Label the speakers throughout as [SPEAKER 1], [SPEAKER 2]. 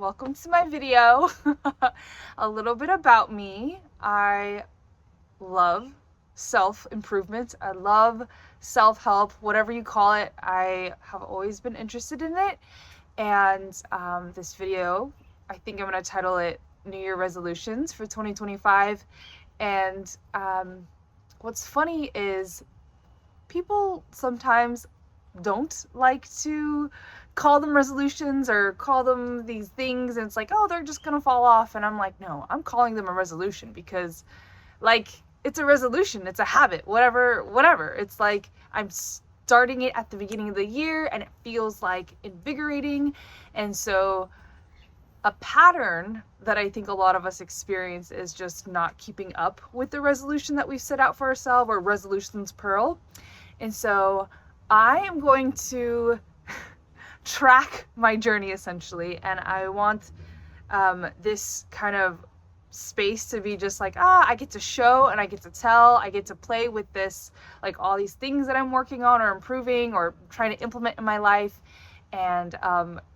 [SPEAKER 1] welcome to my video. A little bit about me. I love self-improvement. I love self-help, whatever you call it. I have always been interested in it. And this video, I think I'm going to title it New Year Resolutions for 2025. And what's funny is people sometimes don't like to call them resolutions or call them these things, and it's like, oh, they're just gonna fall off. And I'm like, no, I'm calling them a resolution because, like, it's a resolution, it's a habit, whatever. It's like I'm starting it at the beginning of the year and it feels like invigorating. And so a pattern that I think a lot of us experience is just not keeping up with the resolution that we've set out for ourselves, or resolutions plural. And so I am going to track my journey essentially, and I want this kind of space to be just like, I get to show and I get to tell, I get to play with this, like all these things that I'm working on or improving or trying to implement in my life. And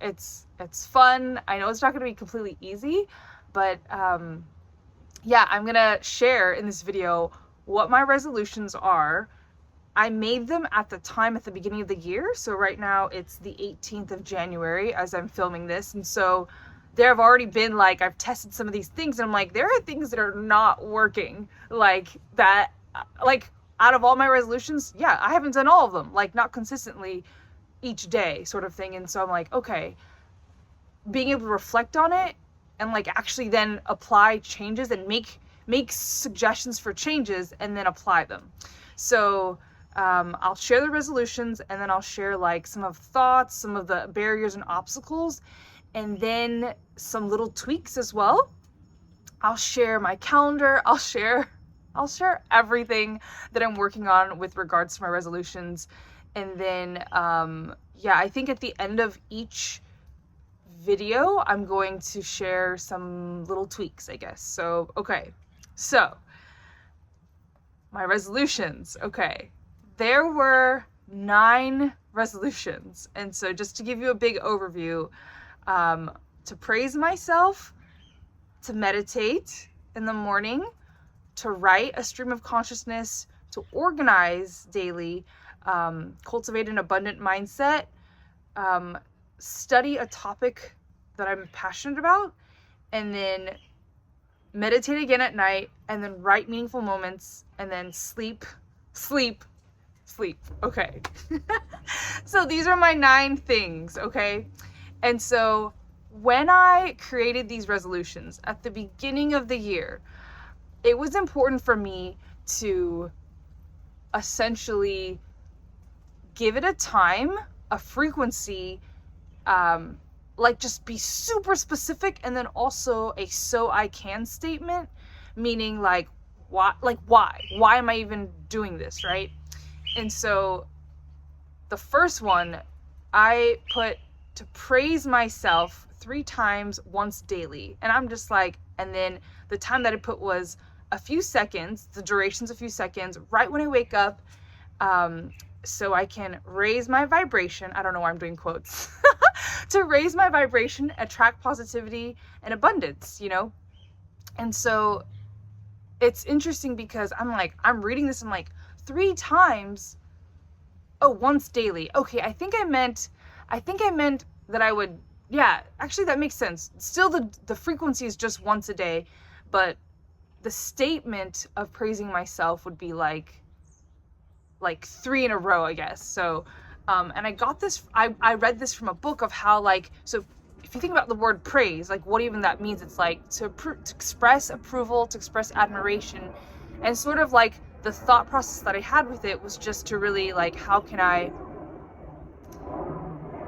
[SPEAKER 1] it's fun. I know it's not going to be completely easy, but yeah, I'm gonna share in this video what my resolutions are. I made them at the beginning of the year. So right now it's the 18th of January as I'm filming this. And so there have already been, like, I've tested some of these things and I'm like, there are things that are not working, like that, like out of all my resolutions, yeah, I haven't done all of them, like not consistently each day sort of thing. And so I'm like, okay, being able to reflect on it and like actually then apply changes and make suggestions for changes and then apply them. So I'll share the resolutions, and then I'll share like some of the thoughts, some of the barriers and obstacles, and then some little tweaks as well. I'll share my calendar. I'll share everything that I'm working on with regards to my resolutions. And then yeah, I think at the end of each video I'm going to share some little tweaks, I guess. So okay, so my resolutions. Okay, there were 9 resolutions. And so just to give you a big overview, to praise myself, to meditate in the morning, to write a stream of consciousness, to organize daily, cultivate an abundant mindset, study a topic that I'm passionate about, and then meditate again at night, and then write meaningful moments, and then sleep. Okay. So these are my 9 things, okay? And so when I created these resolutions at the beginning of the year, it was important for me to essentially give it a time, a frequency, like just be super specific, and then also a so I can statement, meaning like why am I even doing this, right? And so the first one I put to praise myself 3 times once daily. And I'm just like, and then the time that I put was a few seconds, the duration's a few seconds, right when I wake up, so I can raise my vibration. I don't know why I'm doing quotes. To raise my vibration, attract positivity and abundance, you know? And so it's interesting because I'm reading this, I'm like, 3 times, once daily. Okay, I think I meant that I would, yeah, actually that makes sense. Still the frequency is just once a day, but the statement of praising myself would be like 3 in a row, I guess. So, and I got this, I read this from a book of how, like, so if you think about the word praise, like what even that means, it's like to express approval, to express admiration. And sort of like the thought process that I had with it was just to really like, how can I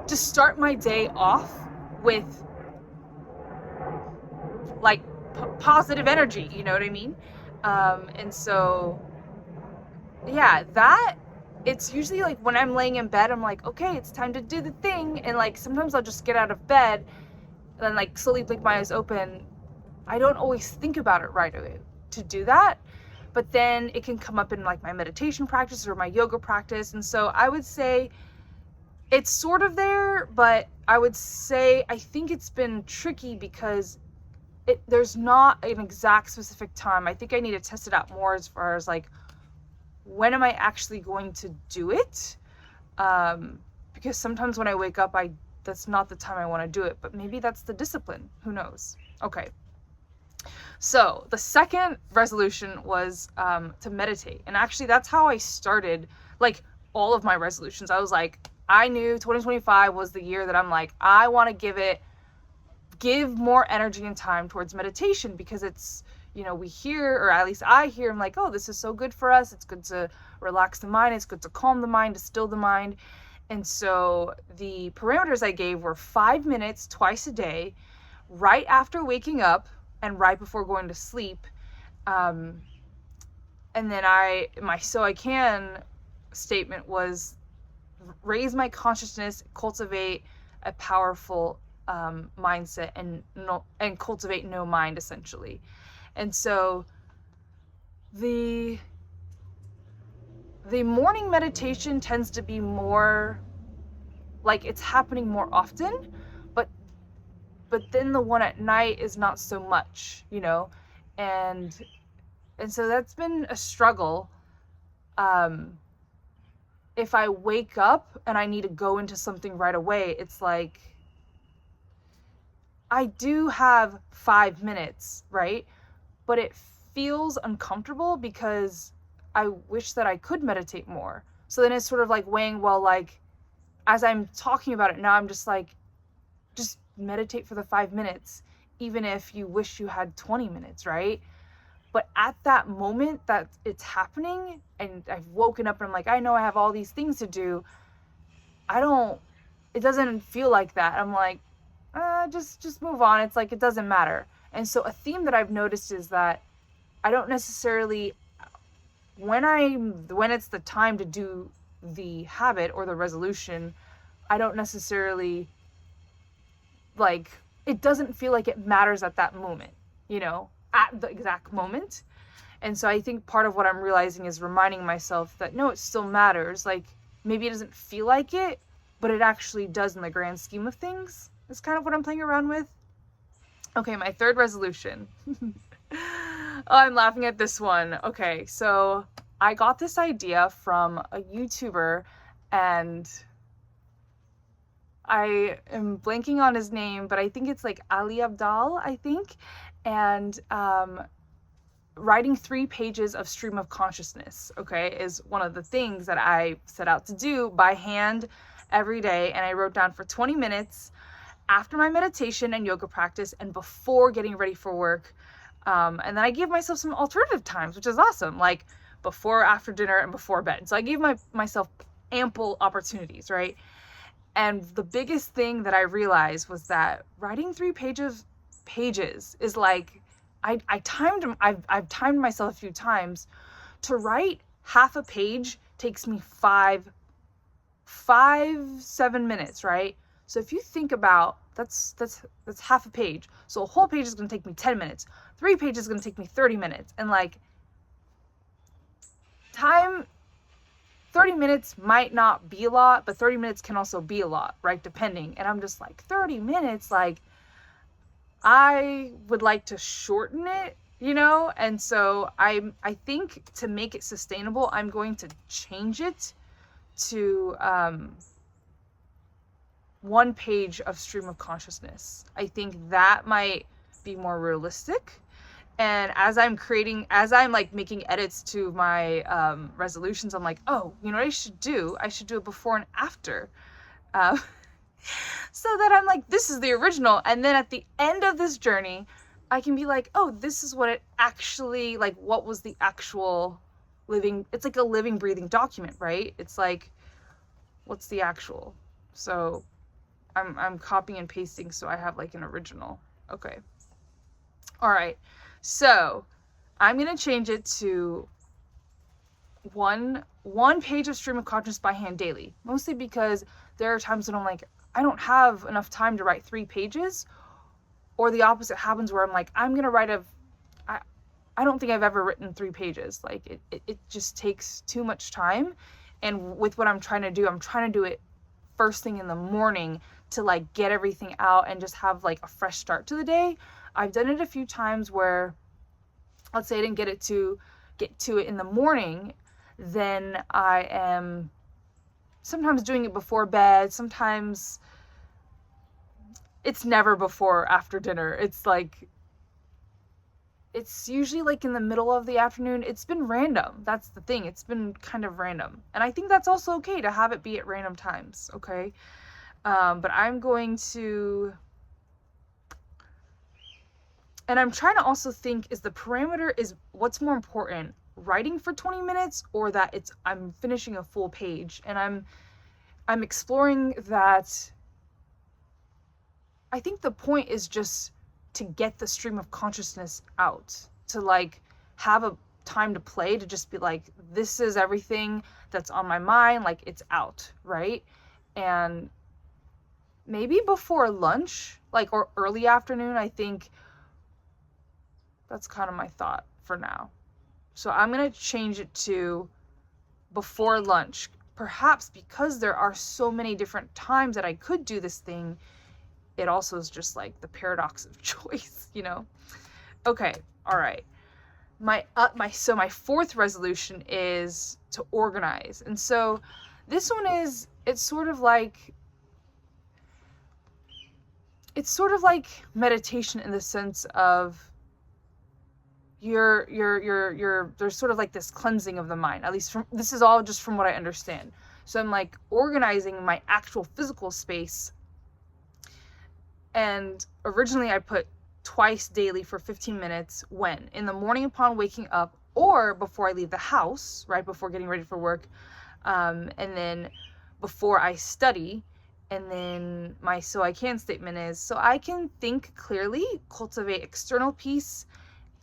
[SPEAKER 1] just start my day off with like positive energy, you know what I mean? And so yeah, that, it's usually like when I'm laying in bed, I'm like, okay, it's time to do the thing. And like sometimes I'll just get out of bed and then like slowly blink my eyes open. I don't always think about it right away to do that, but then it can come up in like my meditation practice or my yoga practice. And so I would say it's sort of there, but I would say I think it's been tricky because there's not an exact specific time. I think I need to test it out more as far as like, when am I actually going to do it? Because sometimes when I wake up, that's not the time I want to do it, but maybe that's the discipline. Who knows? Okay. So the second resolution was to meditate. And actually, that's how I started like all of my resolutions. I was like, I knew 2025 was the year that I'm like, I want to give more energy and time towards meditation, because it's, we hear, or at least I hear, I'm like, oh, this is so good for us. It's good to relax the mind. It's good to calm the mind, to still the mind. And so the parameters I gave were 5 minutes twice a day, right after waking up and right before going to sleep. And then my "so I can" statement was raise my consciousness, cultivate a powerful mindset, and cultivate no mind, essentially. And so the morning meditation tends to be more like it's happening more often, but then the one at night is not so much, and so that's been a struggle. If I wake up and I need to go into something right away, it's like I do have 5 minutes, right? But it feels uncomfortable because I wish that I could meditate more. So then it's sort of like weighing, well, like, as I'm talking about it now, I'm just like, just meditate for the 5 minutes, even if you wish you had 20 minutes, right? But at that moment that it's happening and I've woken up and I'm like, I know I have all these things to do, it doesn't feel like that. I'm like, just move on. It's like, it doesn't matter. And so a theme that I've noticed is that I don't necessarily, when it's the time to do the habit or the resolution, I don't necessarily, like, it doesn't feel like it matters at that moment, at the exact moment. And so I think part of what I'm realizing is reminding myself that no, it still matters. Like, maybe it doesn't feel like it, but it actually does in the grand scheme of things. Is kind of what I'm playing around with. Okay, my third resolution. Oh, I'm laughing at this one. Okay, so I got this idea from a YouTuber, and I am blanking on his name, but I think it's like Ali Abdaal, I think. And writing 3 pages of stream of consciousness, okay, is one of the things that I set out to do by hand every day. And I wrote down for 20 minutes after my meditation and yoga practice and before getting ready for work. And then I gave myself some alternative times, which is awesome, like before, after dinner, and before bed. So I gave myself ample opportunities, right? And the biggest thing that I realized was that writing 3 pages is like, I've timed myself a few times. To write half a page takes me 7 minutes, right? So if you think about, that's half a page. So a whole page is going to take me 10 minutes. 3 pages is going to take me 30 minutes. And like, 30 minutes might not be a lot, but 30 minutes can also be a lot, right? Depending. And I'm just like, 30 minutes, like, I would like to shorten it, And so I think to make it sustainable, I'm going to change it to 1 page of stream of consciousness. I think that might be more realistic. And as I'm like making edits to my resolutions, I'm like, oh, you know what I should do? I should do a before and after. So that I'm like, this is the original. And then at the end of this journey, I can be like, oh, this is what it actually, like, what was the actual it's like a living, breathing document, right? It's like, what's the actual? So I'm copying and pasting so I have like an original. Okay. All right. So I'm going to change it to one page of stream of consciousness by hand daily, mostly because there are times when I'm like, I don't have enough time to write 3 pages, or the opposite happens where I'm like, I'm going to write I don't think I've ever written 3 pages. Like, it just takes too much time. And with what I'm trying to do it first thing in the morning to like get everything out and just have like a fresh start to the day. I've done it a few times where, let's say I didn't get to it in the morning, then I am sometimes doing it before bed. Sometimes it's never before after dinner. It's like, it's usually like in the middle of the afternoon. It's been random. That's the thing. It's been kind of random. And I think that's also okay to have it be at random times, okay? But I'm going to, and I'm trying to also think, is the parameter, is what's more important, writing for 20 minutes or that I'm finishing a full page? And I'm exploring that. I think the point is just to get the stream of consciousness out, to like have a time to play, to just be like, this is everything that's on my mind, like it's out, right? And maybe before lunch, like, or early afternoon, I think that's kind of my thought for now. So I'm going to change it to before lunch, perhaps because there are so many different times that I could do this thing. It also is just like the paradox of choice, you know? Okay, all right. My fourth resolution is to organize. And so this one is, it's sort of like meditation in the sense of there's sort of like this cleansing of the mind. At least this is all just from what I understand. So I'm like organizing my actual physical space. And originally I put twice daily for 15 minutes, when? In the morning upon waking up, or before I leave the house, right before getting ready for work, and then before I study. And then my so I can statement is, so I can think clearly, cultivate external peace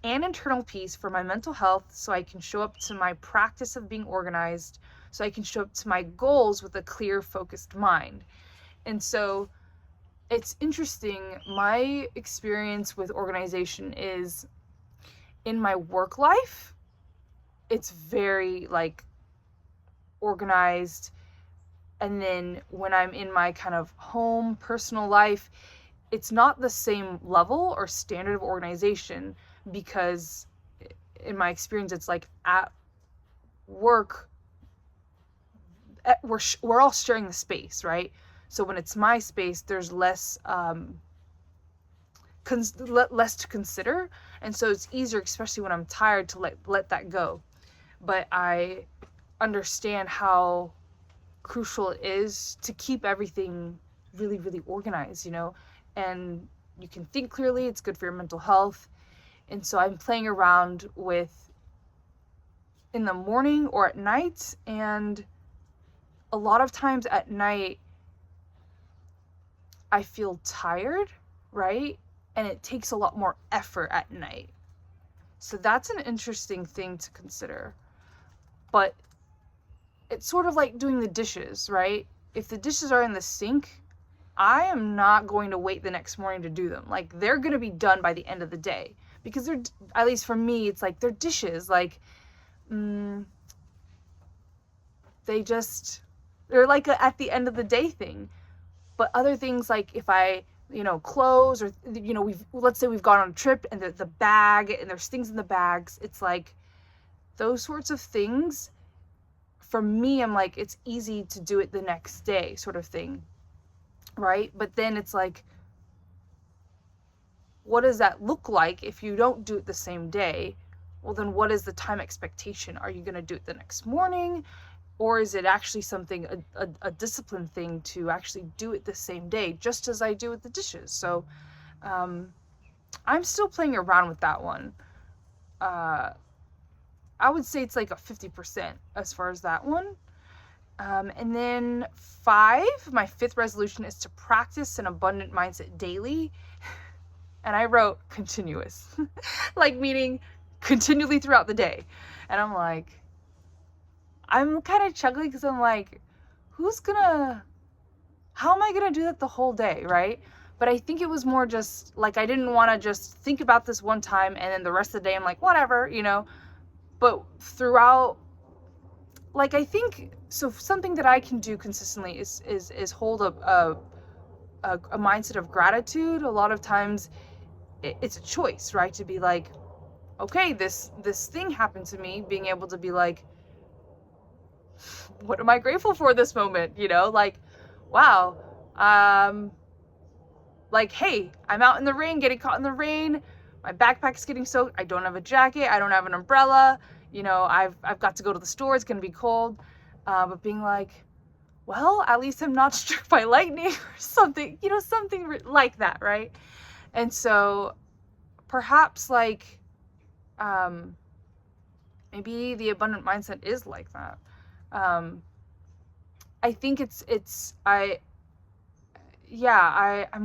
[SPEAKER 1] and internal peace for my mental health, so I can show up to my practice of being organized, so I can show up to my goals with a clear, focused mind. And so it's interesting, my experience with organization is in my work life, it's very like organized. And then when I'm in my kind of home, personal life, it's not the same level or standard of organization, because in my experience, it's like at work, we're all sharing the space, right? So when it's my space, there's less less to consider, and so it's easier, especially when I'm tired, to let that go. But I understand how crucial it is to keep everything really, really organized, you know, and you can think clearly. It's good for your mental health. And so I'm playing around with in the morning or at night, and a lot of times at night I feel tired, right? And it takes a lot more effort at night. So that's an interesting thing to consider. But it's sort of like doing the dishes, right? If the dishes are in the sink, I am not going to wait the next morning to do them. Like, they're going to be done by the end of the day, because they're, at least for me, it's like they're dishes. Like, they're like at the end of the day thing. But other things, like if I, clothes, or, let's say we've gone on a trip and the bag, and there's things in the bags. It's like those sorts of things. For me, I'm like, it's easy to do it the next day, sort of thing, right? But then it's like, what does that look like if you don't do it the same day? Well, then what is the time expectation? Are you going to do it the next morning? Or is it actually something, a discipline thing, to actually do it the same day, just as I do with the dishes? So I'm still playing around with that one. I would say it's like a 50% as far as that one. And then my fifth resolution is to practice an abundant mindset daily. And I wrote continuous, like meaning continually throughout the day. And I'm like, I'm kind of chuckling, because I'm like, how am I gonna do that the whole day, right? But I think it was more just like, I didn't want to just think about this one time and then the rest of the day I'm like, whatever, But throughout like, I think, so something that I can do consistently is hold a mindset of gratitude. A lot of times it's a choice, right? To be like, okay, this thing happened to me, being able to be like, what am I grateful for this moment? You know, like, wow, um, like, hey, I'm out in the rain, getting caught in the rain. My backpack's getting soaked. I don't have a jacket. I don't have an umbrella. You know, I've got to go to the store. It's gonna be cold. But being like, well, at least I'm not struck by lightning or something. You know, something like that, right? And so perhaps like, um, maybe the abundant mindset is like that. Um, I think I'm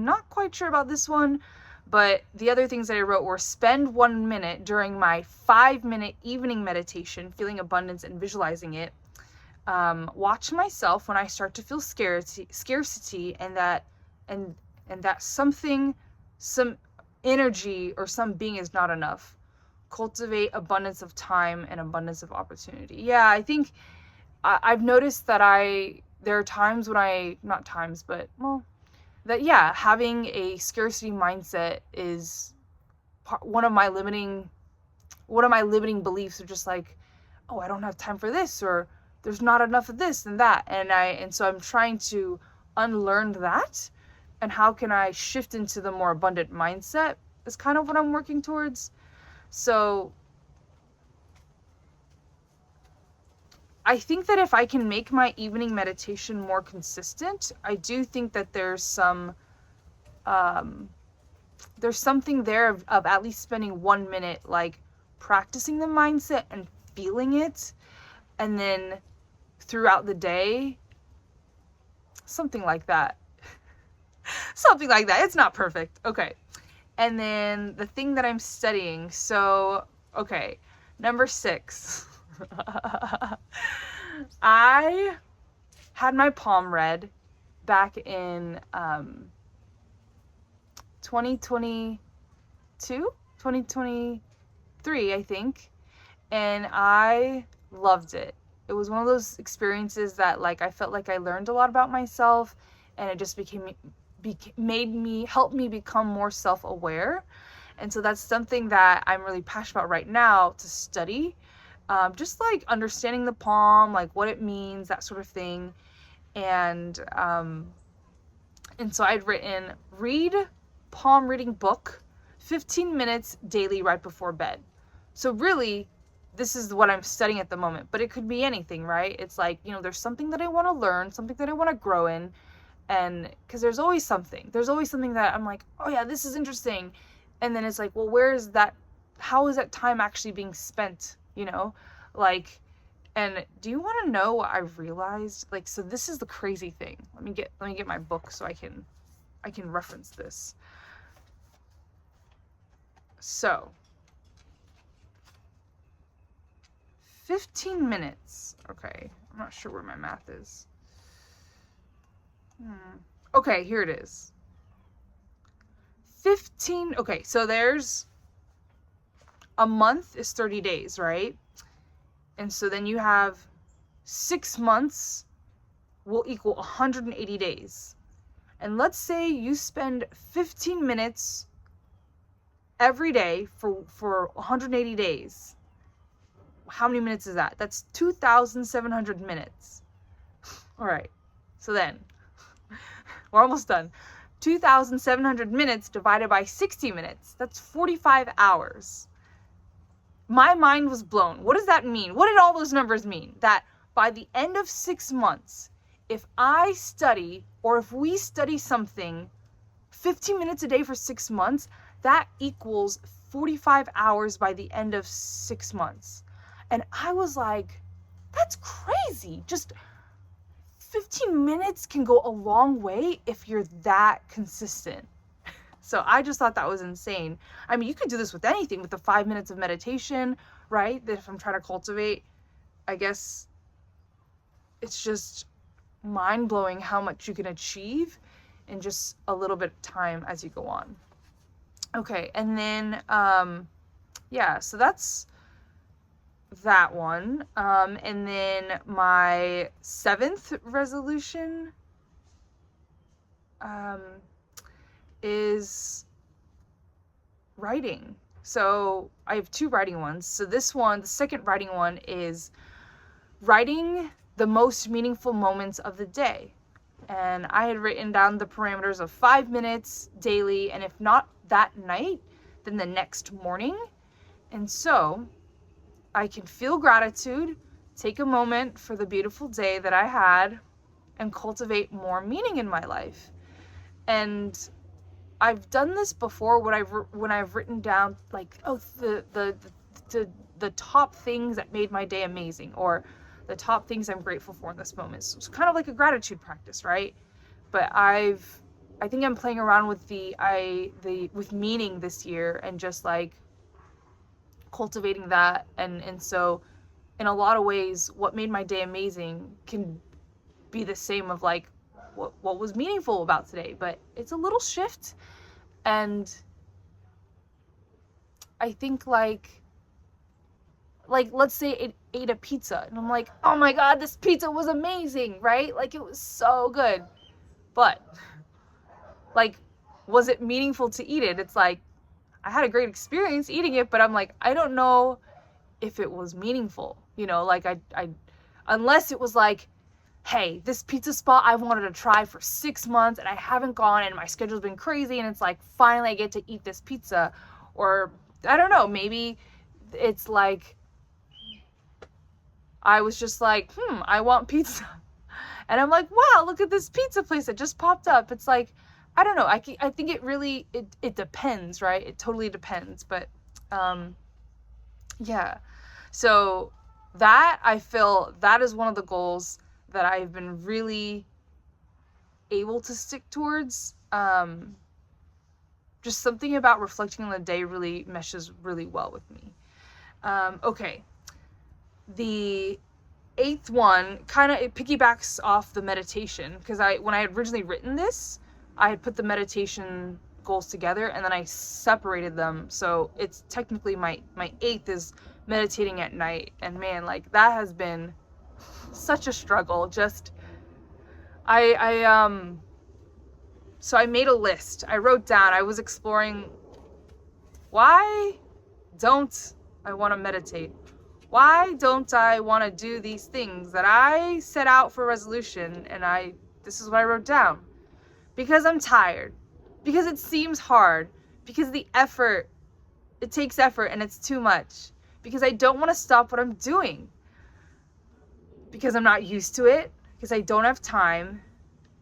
[SPEAKER 1] not quite sure about this one, but the other things that I wrote were spend 1 minute during my 5 minute evening meditation, feeling abundance and visualizing it. Watch myself when I start to feel scarcity, and that some energy or some being is not enough. Cultivate abundance of time and abundance of opportunity. Yeah, I think I've noticed that there are times when not times, but, well, that, yeah, having a scarcity mindset is one of my limiting beliefs, of just like, oh, I don't have time for this, or there's not enough of this and that. And so I'm trying to unlearn that. And how can I shift into the more abundant mindset is kind of what I'm working towards. So I think that if I can make my evening meditation more consistent, I do think that there's something there of at least spending 1 minute, like, practicing the mindset and feeling it, and then throughout the day, something like that. Something like that. It's not perfect. Okay. And then the thing that I'm studying. So, okay. Number 6. I had my palm read back in 2022, 2023, I think, and I loved it. It was one of those experiences that, like, I felt like I learned a lot about myself, and it just helped me become more self-aware. And so that's something that I'm really passionate about right now to study. Just like understanding the palm, like what it means, that sort of thing. And so I'd written, read palm reading book, 15 minutes daily right before bed. So really, this is what I'm studying at the moment, but it could be anything, right? It's like, you know, there's something that I want to learn, something that I want to grow in. And because there's always something that I'm like, oh yeah, this is interesting. And then it's like, well, how is that time actually being spent? You know, like, and do you want to know what I've realized? Like, so this is the crazy thing. Let me get my book so I can reference this. So 15 minutes. Okay, I'm not sure where my math is. Okay, here it is. 15. Okay, so there's a month is 30 days, right? And so then you have 6 months will equal 180 days. And let's say you spend 15 minutes every day for 180 days. How many minutes is that? That's 2,700 minutes. All right. So then, we're almost done. 2,700 minutes divided by 60 minutes. That's 45 hours. My mind was blown. What does that mean? What did all those numbers mean? That by the end of 6 months, if I study, or if we study something 15 minutes a day for 6 months, that equals 45 hours by the end of 6 months. And I was like, that's crazy. Just 15 minutes can go a long way if you're that consistent. So I just thought that was insane. I mean, you could do this with anything, with the 5 minutes of meditation, right? That if I'm trying to cultivate, I guess it's just mind-blowing how much you can achieve in just a little bit of time as you go on. Okay, and then, yeah, so that's that one. And then my 7th resolution is writing. So I have 2 writing ones. So this one, the second writing one, is writing the most meaningful moments of the day. And I had written down the parameters of 5 minutes daily, and if not that night, then the next morning. And so I can feel gratitude, take a moment for the beautiful day that I had, and cultivate more meaning in my life. And I've done this before when I've written down like, oh, the top things that made my day amazing, or the top things I'm grateful for in this moment. So it's kind of like a gratitude practice, right? But I think I'm playing around with with meaning this year, and just like cultivating that. And so in a lot of ways, what made my day amazing can be the same of like what was meaningful about today, but it's a little shift. And I think like let's say it ate a pizza, and I'm like, oh my god, this pizza was amazing, right? Like, it was so good. But like, was it meaningful to eat it? It's like, I had a great experience eating it, but I'm like, I don't know if it was meaningful, like I unless it was like, hey, this pizza spot I wanted to try for 6 months and I haven't gone, and my schedule's been crazy, and it's like, finally I get to eat this pizza. Or I don't know, maybe it's like I was just like, I want pizza. And I'm like, wow, look at this pizza place that just popped up. It's like, I don't know. I think it really, it depends, right? It totally depends. But yeah. So that, I feel that is one of the goals that I've been really able to stick towards. Just something about reflecting on the day really meshes really well with me. Okay. The 8th one it piggybacks off the meditation, because when I had originally written this, I had put the meditation goals together and then I separated them. So it's technically my 8th is meditating at night, and man, like, that has been such a struggle. Just so I made a list. I wrote down, I was exploring, why don't I want to meditate? Why don't I want to do these things that I set out for resolution? And this is what I wrote down. Because I'm tired. Because it seems hard. Because it takes effort and it's too much. Because I don't want to stop what I'm doing. Because I'm not used to it. Because I don't have time.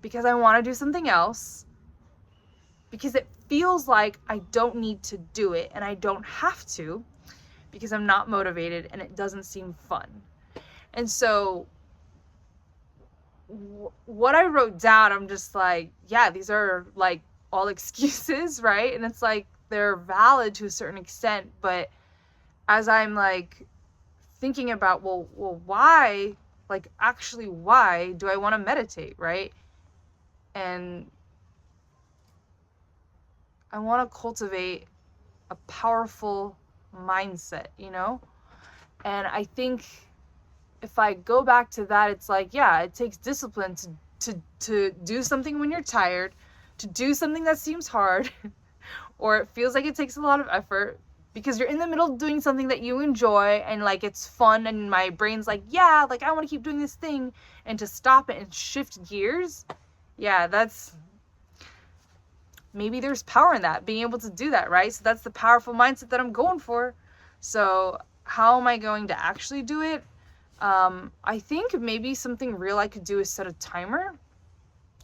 [SPEAKER 1] Because I want to do something else. Because it feels like I don't need to do it and I don't have to. Because I'm not motivated and it doesn't seem fun. And so what I wrote down, I'm just like, yeah, these are like all excuses, right? And it's like, they're valid to a certain extent, but as I'm like thinking about, well, why, like, actually, why do I want to meditate, right? And I want to cultivate a powerful mindset, and I think if I go back to that, it's like, yeah, it takes discipline to do something when you're tired, to do something that seems hard or it feels like it takes a lot of effort, because you're in the middle of doing something that you enjoy and like it's fun, and my brain's like, yeah, like I want to keep doing this thing, and to stop it and shift gears, yeah, maybe there's power in that, being able to do that, right? So that's the powerful mindset that I'm going for. So how am I going to actually do it? I think maybe something real I could do is set a timer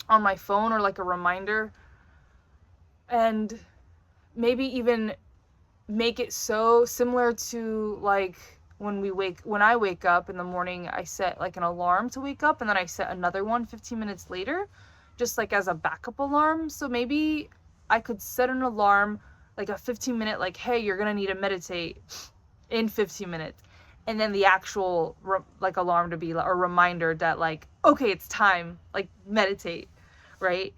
[SPEAKER 1] on my phone, or like a reminder, and maybe even make it so similar to like when I wake up in the morning, I set like an alarm to wake up, and then I set another one 15 minutes later, just like as a backup alarm. So maybe I could set an alarm, like a 15-minute, like, hey, you're gonna need to meditate in 15 minutes. And then the actual like alarm to be a reminder that like, okay, it's time, like, meditate, right?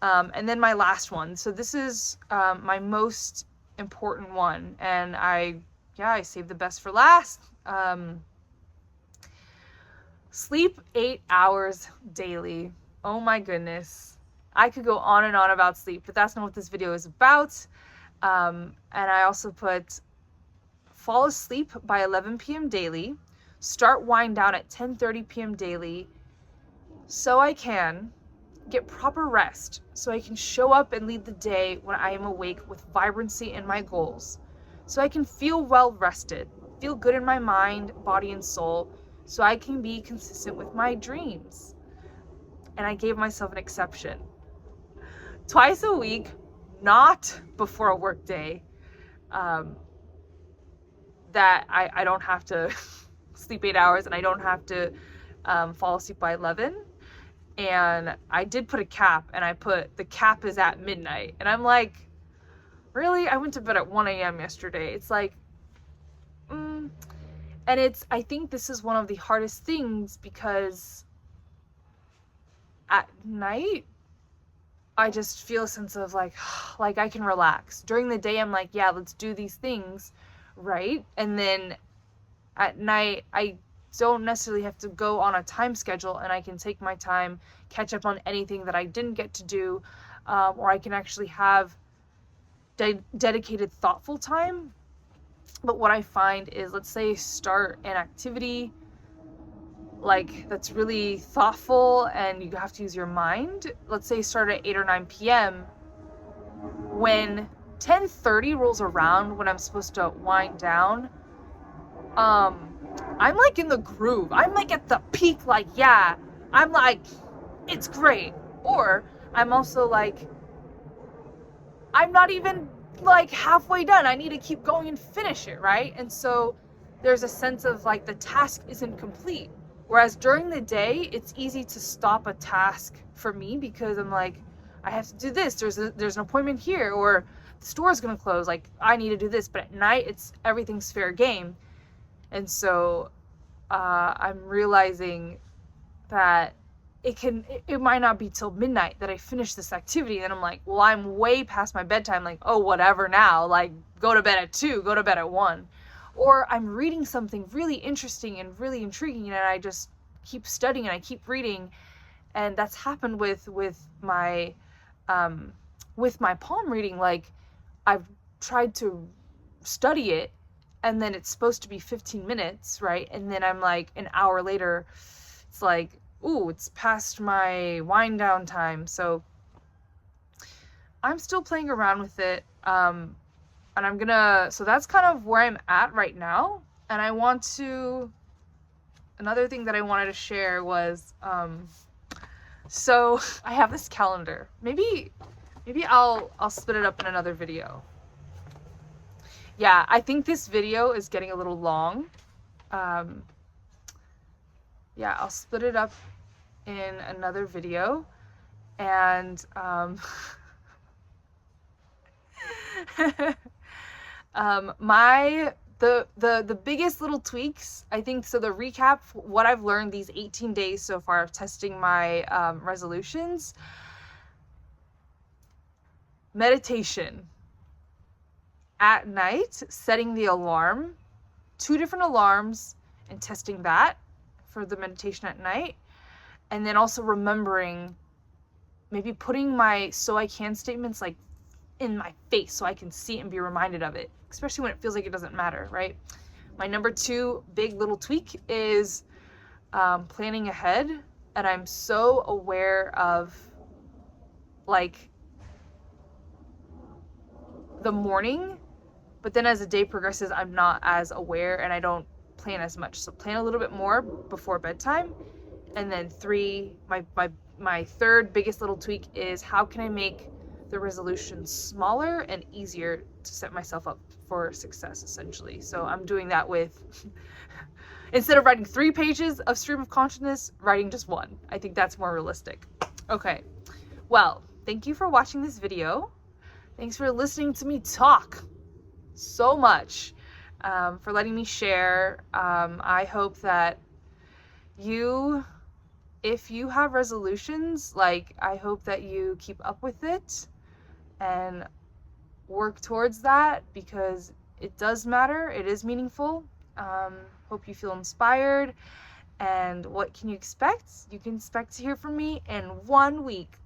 [SPEAKER 1] And then my last one. So this is my most important one, and I yeah, I saved the best for last. Sleep 8 hours daily. Oh my goodness. I could go on and on about sleep, but that's not what this video is about. And I also put fall asleep by 11 p.m. daily, start wind down at 10:30 p.m. daily, so I can get proper rest, so I can show up and lead the day when I am awake with vibrancy in my goals, so I can feel well rested, feel good in my mind, body, and soul, so I can be consistent with my dreams. And I gave myself an exception. Twice a week, not before a work day, that I don't have to sleep 8 hours and I don't have to fall asleep by 11. And I did put a cap, and I put the cap is at midnight. And I'm like, really? I went to bed at 1 a.m. yesterday. It's like, and I think this is one of the hardest things, because at night, I just feel a sense of like I can relax. During the day, I'm like, yeah, let's do these things, right? And then at night, I don't necessarily have to go on a time schedule, and I can take my time, catch up on anything that I didn't get to do, or I can actually have dedicated, thoughtful time. But what I find is, let's say start an activity like that's really thoughtful and you have to use your mind. Let's say start at 8 or 9 p.m. When 10:30 rolls around, when I'm supposed to wind down, I'm like in the groove. I'm like at the peak, like, yeah, I'm like, it's great. Or I'm also like, I'm not even like halfway done. I need to keep going and finish it, right? And so there's a sense of like the task isn't complete. Whereas during the day, it's easy to stop a task for me, because I'm like, I have to do this. There's an appointment here, or the store's gonna close. Like, I need to do this. But at night, everything's fair game. And so I'm realizing that it might not be till midnight that I finish this activity. And I'm like, well, I'm way past my bedtime. Like, oh, whatever now. Like, go to bed at 2, go to bed at 1. Or I'm reading something really interesting and really intriguing, and I just keep studying and I keep reading. And that's happened with my palm reading. Like, I've tried to study it, and then it's supposed to be 15 minutes, right? And then I'm like, an hour later, it's like, ooh, it's past my wind down time. So I'm still playing around with it. And so that's kind of where I'm at right now. And another thing that I wanted to share was, so I have this calendar. Maybe I'll split it up in another video. Yeah, I think this video is getting a little long. Yeah, I'll split it up in another video. And the biggest little tweaks, I think, so the recap, what I've learned these 18 days so far of testing my resolutions. Meditation at night, setting the alarm, 2 different alarms, and testing that for the meditation at night. And then also remembering, maybe putting my so I can statements like in my face so I can see it and be reminded of it, especially when it feels like it doesn't matter, right? My number 2 big little tweak is planning ahead. And I'm so aware of like the morning, but then as the day progresses, I'm not as aware and I don't plan as much. So plan a little bit more before bedtime. And then 3, my third biggest little tweak is, how can I make the resolution smaller and easier to set myself up for success, essentially. So I'm doing that with, instead of writing 3 pages of stream of consciousness, writing just 1. I think that's more realistic. Okay, well, thank you for watching this video. Thanks for listening to me talk so much, for letting me share. I hope that if you have resolutions, like, I hope that you keep up with it and work towards that, because it does matter. It is meaningful. Hope you feel inspired. And what can you expect? You can expect to hear from me in 1 week.